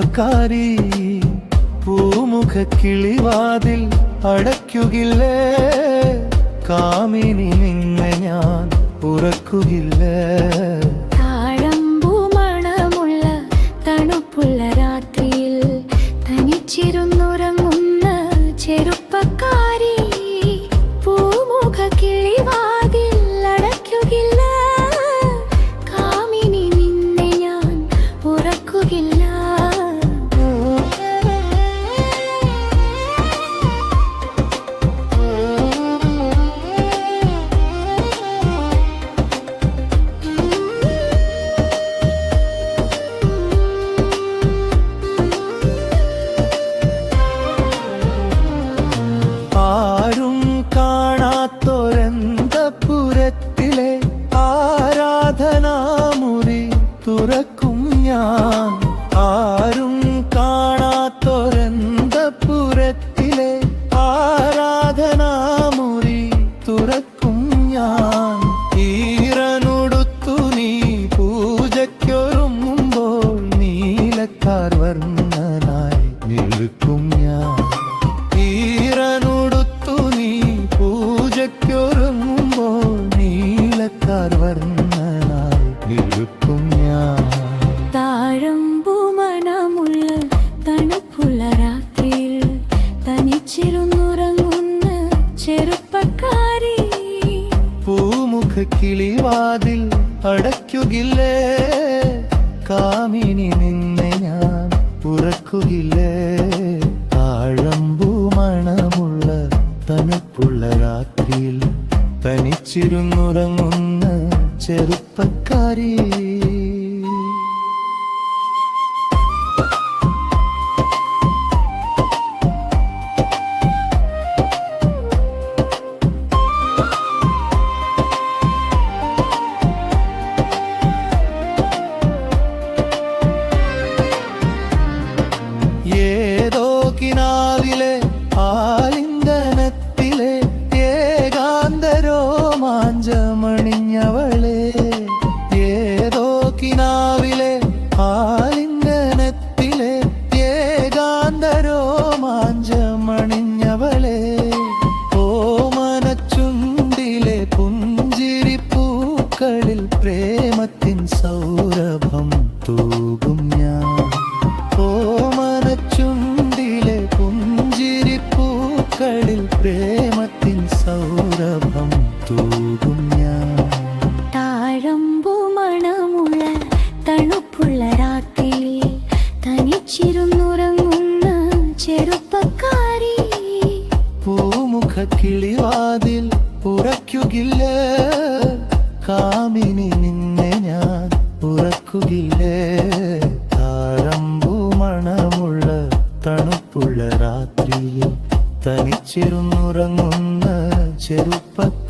ചെറുപ്പക്കാരി പൂമുഖ കിളിവാതിൽ അടയ്ക്കുകില്ലേ കാമിനി നിന്നെ ഞാൻ ഉറക്കുകില്ലേ താഴമ്പൂമണമുള്ള തണുപ്പുള്ള രാത്രിയിൽ തനിച്ചിരുന്നുറങ്ങുന്ന ചെറുപ്പക്കാരി പൂമുഖ കിളിവാതിൽ അടയ്ക്കുകില്ല കാമിനി നിന്നെ ഞാൻ ഉറക്കുകില്ല ആരും കാണാത്തൊരന്തപുരത്തിലെ ആരാധനാമുറി തുറക്കും ഞാൻ ആരും കാണാത്തൊരന്തപുരത്തിലെ ആരാധനാമുറി തുറക്കും ഞാൻ ഈറനുടുത്തു നീ പൂജയ്ക്കൊരുങ്ങുമ്പോൾ നീലക്കാർ വർണ്ണനായി നിൽക്കും ഞാൻ ഈറനുടുത്തു നീ പൂജയ്ക്കൊരുങ്ങുമ്പോൾ നീലക്കാർ വർണ്ണനായി നിൽക്കും ഞാൻ താഴമ്പൂമണമുള്ള തണുപ്പുള്ള രാത്രിയിൽ തനിച്ചിരുന്നുറങ്ങുന്ന ചെറുപ്പക്കാരി പൂമുഖ കിളിവാതിൽ അടയ്ക്കുകില്ലേ കാമിനി നിന്നെ ഞാൻ ഉറക്കുകില്ലേ താഴമ്പൂമണമുള്ള തണുപ്പുള്ള രാത്രിയിൽ തനിച്ചിരുന്നുറങ്ങുന്ന ചെറുപ്പക്കാരി ഏതോ കിനാവിലെ ആലിംഗനത്തിലെ ഏകാന്തരോമാഞ്ചമണിഞ്ഞവളെ ഏതോ കിനാവിലെ ആലിംഗനത്തിലെ ഏകാന്തരോമാഞ്ചമണിഞ്ഞവളെ ഓമനച്ചുണ്ടിലെ പുഞ്ചിരിപ്പൂക്കളിൽ പ്രേമത്തിൻ സൗരഭം തൂകും ഞാൻ ഓമനച്ചുണ്ടിലെ പുഞ്ചിരിപ്പൂക്കളിൽ പ്രേമത്തിൻ സൗരഭം തൂകും ഞാൻ താഴമ്പൂമണമുള്ള തണുപ്പുള്ള രാത്രിയിൽ തനിച്ചിരുന്നുറങ്ങുന്ന ചെറുപ്പക്കാരി പൂമുഖ കിളിവാതിൽ ഉറയ്ക്കുകില്ലേ കാമിനി നിന്നെ ഞാൻ ഉറക്കുകില്ലേ താഴമ്പൂമണമുള്ള തണുപ്പുള്ള രാത്രിയിൽ തനിച്ചിരുന്നുറങ്ങുന്ന ചെറുപ്പക്കാരി